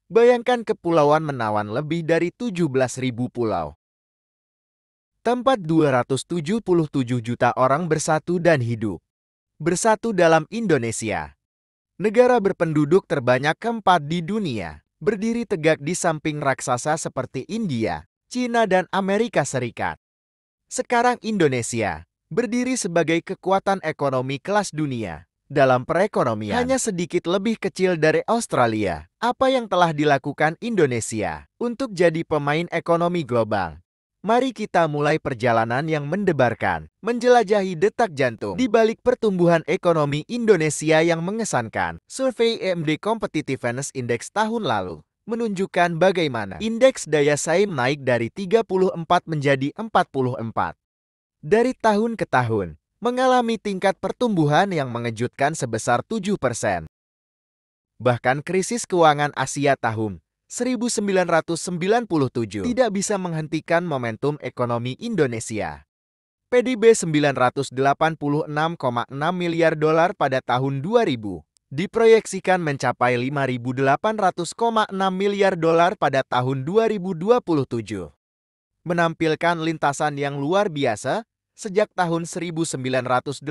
Bayangkan Kepulauan Menawan lebih dari 17.000 pulau. Tempat 277 juta orang bersatu dan hidup. Bersatu dalam Indonesia. Negara berpenduduk terbanyak keempat di dunia. Berdiri tegak di samping raksasa seperti India, Cina dan Amerika Serikat. Sekarang Indonesia berdiri sebagai kekuatan ekonomi kelas dunia. Dalam perekonomian, hanya sedikit lebih kecil dari Australia. Apa yang telah dilakukan Indonesia untuk jadi pemain ekonomi global? Mari kita mulai perjalanan yang mendebarkan, menjelajahi detak jantung di balik pertumbuhan ekonomi Indonesia yang mengesankan. Survei EMD Competitiveness Index tahun lalu menunjukkan bagaimana indeks daya saing naik dari 34 menjadi 44. Dari tahun ke tahun, mengalami tingkat pertumbuhan yang mengejutkan sebesar 7%. Bahkan krisis keuangan Asia tahun 1997 tidak bisa menghentikan momentum ekonomi Indonesia. PDB 986,6 miliar dolar pada tahun 2000 diproyeksikan mencapai 5.800,6 miliar dolar pada tahun 2027. Menampilkan lintasan yang luar biasa sejak tahun 1980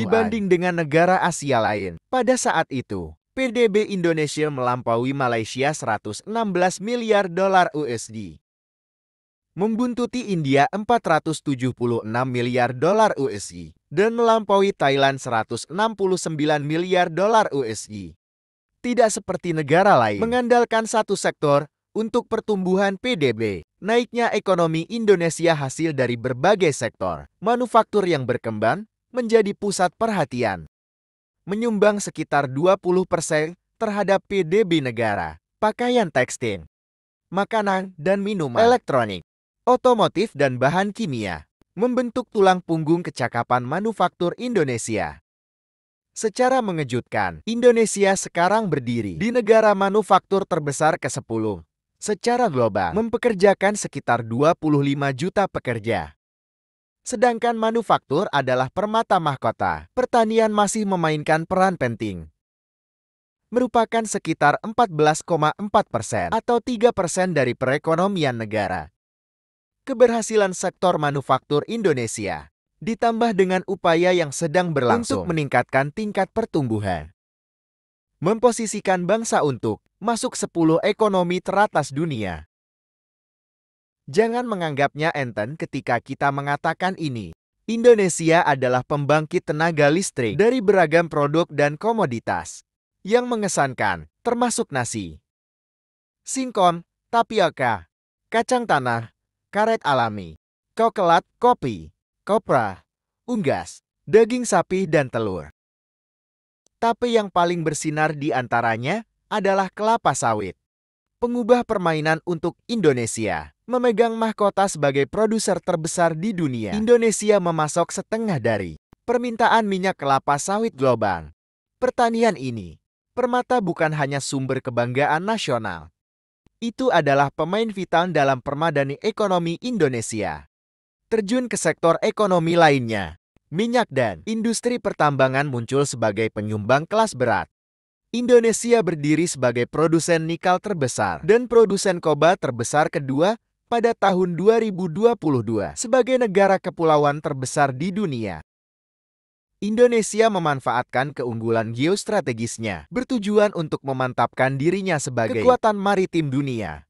dibanding dengan negara Asia lain. Pada saat itu, PDB Indonesia melampaui Malaysia 116 miliar dolar USD. Membuntuti India 476 miliar dolar USD dan melampaui Thailand 169 miliar dolar USD. Tidak seperti negara lain mengandalkan satu sektor untuk pertumbuhan PDB. Naiknya ekonomi Indonesia hasil dari berbagai sektor. Manufaktur yang berkembang menjadi pusat perhatian. Menyumbang sekitar 20% terhadap PDB negara. Pakaian tekstil, makanan dan minuman, elektronik, otomotif dan bahan kimia membentuk tulang punggung kecakapan manufaktur Indonesia. Secara mengejutkan, Indonesia sekarang berdiri di negara manufaktur terbesar ke-10. Secara global, mempekerjakan sekitar 25 juta pekerja. Sedangkan manufaktur adalah permata mahkota, pertanian masih memainkan peran penting. Merupakan sekitar 14,4% atau 3% dari perekonomian negara. Keberhasilan sektor manufaktur Indonesia ditambah dengan upaya yang sedang berlangsung untuk meningkatkan tingkat pertumbuhan. Memposisikan bangsa untuk masuk 10 ekonomi teratas dunia. Jangan menganggapnya enteng ketika kita mengatakan ini. Indonesia adalah pembangkit tenaga listrik dari beragam produk dan komoditas yang mengesankan, termasuk nasi, singkong, tapioka, kacang tanah, karet alami, coklat, kopi, kopra, unggas, daging sapi, dan telur. Tapi yang paling bersinar di antaranya adalah kelapa sawit. Pengubah permainan untuk Indonesia. Memegang mahkota sebagai produser terbesar di dunia. Indonesia memasok setengah dari permintaan minyak kelapa sawit global. Pertanian ini, permata bukan hanya sumber kebanggaan nasional. Itu adalah pemain vital dalam permadani ekonomi Indonesia. Terjun ke sektor ekonomi lainnya. Minyak dan industri pertambangan muncul sebagai penyumbang kelas berat. Indonesia berdiri sebagai produsen nikel terbesar dan produsen kobalt terbesar kedua pada tahun 2022 sebagai negara kepulauan terbesar di dunia. Indonesia memanfaatkan keunggulan geostrategisnya bertujuan untuk memantapkan dirinya sebagai kekuatan maritim dunia.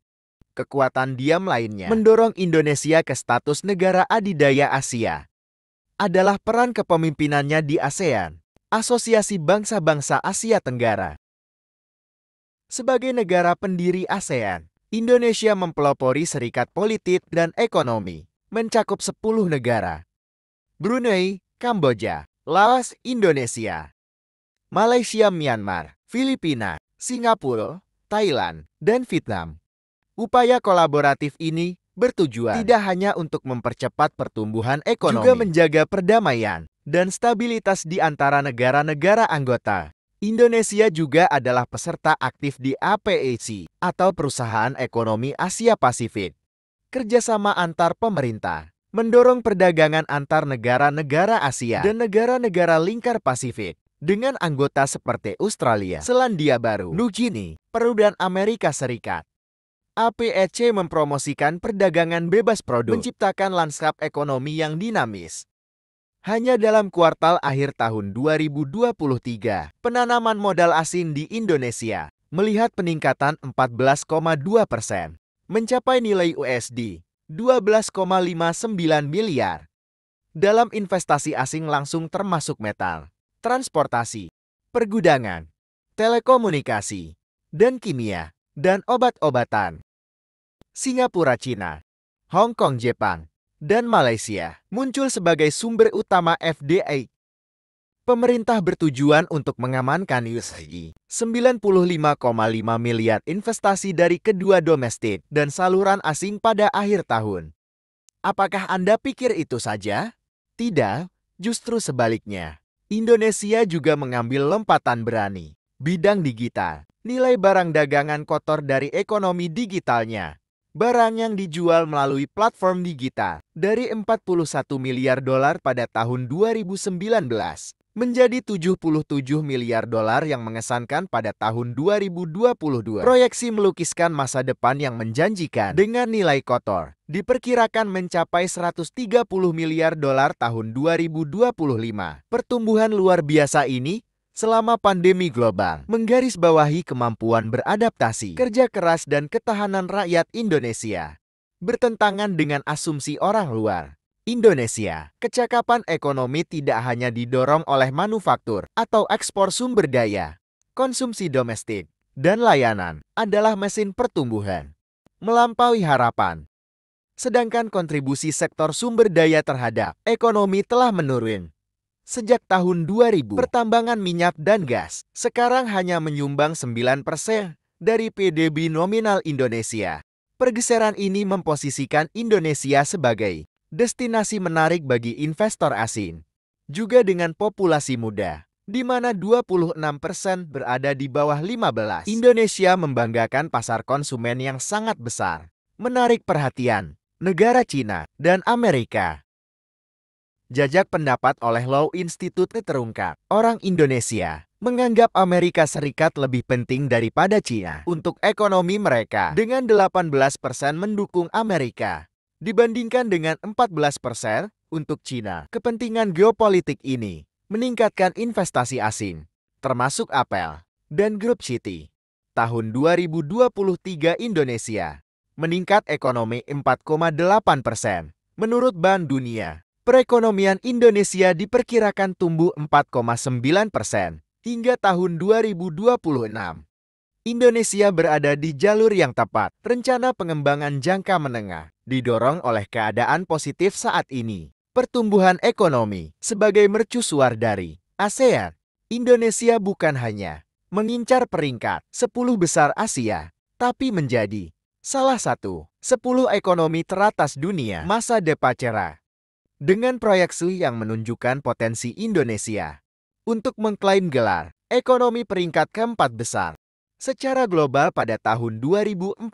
Kekuatan diam lainnya mendorong Indonesia ke status negara adidaya Asia adalah peran kepemimpinannya di ASEAN, Asosiasi Bangsa-Bangsa Asia Tenggara. Sebagai negara pendiri ASEAN, Indonesia mempelopori serikat politik dan ekonomi, mencakup 10 negara. Brunei, Kamboja, Laos, Indonesia, Malaysia, Myanmar, Filipina, Singapura, Thailand, dan Vietnam. Upaya kolaboratif ini bertujuan tidak hanya untuk mempercepat pertumbuhan ekonomi, juga menjaga perdamaian dan stabilitas di antara negara-negara anggota. Indonesia juga adalah peserta aktif di APEC atau Perusahaan Ekonomi Asia Pasifik. Kerjasama antar pemerintah mendorong perdagangan antar negara-negara Asia dan negara-negara lingkar Pasifik dengan anggota seperti Australia, Selandia Baru, New Guinea, Peru, dan Amerika Serikat. APEC mempromosikan perdagangan bebas produk, menciptakan lanskap ekonomi yang dinamis. Hanya dalam kuartal akhir tahun 2023, penanaman modal asing di Indonesia melihat peningkatan 14,2%, mencapai nilai USD 12,59 miliar. Dalam investasi asing langsung termasuk metal, transportasi, pergudangan, telekomunikasi, dan kimia, dan obat-obatan. Singapura, Cina, Hong Kong, Jepang, dan Malaysia muncul sebagai sumber utama FDI. Pemerintah bertujuan untuk mengamankan USD 95,5 miliar investasi dari kedua domestik dan saluran asing pada akhir tahun. Apakah Anda pikir itu saja? Tidak, justru sebaliknya. Indonesia juga mengambil lompatan berani. Bidang digital, nilai barang dagangan kotor dari ekonomi digitalnya. Barang yang dijual melalui platform digital dari 41 miliar dolar pada tahun 2019 menjadi 77 miliar dolar yang mengesankan pada tahun 2022. Proyeksi melukiskan masa depan yang menjanjikan dengan nilai kotor diperkirakan mencapai 130 miliar dolar tahun 2025. Pertumbuhan luar biasa ini selama pandemi global menggarisbawahi kemampuan beradaptasi, kerja keras, dan ketahanan rakyat Indonesia. Bertentangan dengan asumsi orang luar, Indonesia, kecakapan ekonomi tidak hanya didorong oleh manufaktur atau ekspor sumber daya. Konsumsi domestik dan layanan adalah mesin pertumbuhan, melampaui harapan. Sedangkan kontribusi sektor sumber daya terhadap ekonomi telah menurun. Sejak tahun 2000, pertambangan minyak dan gas sekarang hanya menyumbang 9% dari PDB nominal Indonesia. Pergeseran ini memposisikan Indonesia sebagai destinasi menarik bagi investor asing. Juga dengan populasi muda, di mana 26% berada di bawah 15. Indonesia membanggakan pasar konsumen yang sangat besar, menarik perhatian negara Cina dan Amerika. Jajak pendapat oleh Law Institute terungkap, orang Indonesia menganggap Amerika Serikat lebih penting daripada Cina untuk ekonomi mereka, dengan 18% mendukung Amerika, dibandingkan dengan 14% untuk Cina. Kepentingan geopolitik ini meningkatkan investasi asing, termasuk Apple dan Group City. Tahun 2023 Indonesia meningkat ekonomi 4,8%. Menurut Bank Dunia, perekonomian Indonesia diperkirakan tumbuh 4,9% hingga tahun 2026. Indonesia berada di jalur yang tepat. Rencana pengembangan jangka menengah didorong oleh keadaan positif saat ini. Pertumbuhan ekonomi sebagai mercusuar dari ASEAN. Indonesia bukan hanya mengincar peringkat 10 besar Asia, tapi menjadi salah satu 10 ekonomi teratas dunia masa depan cerah. Dengan proyeksi yang menunjukkan potensi Indonesia untuk mengklaim gelar ekonomi peringkat keempat besar secara global pada tahun 2045.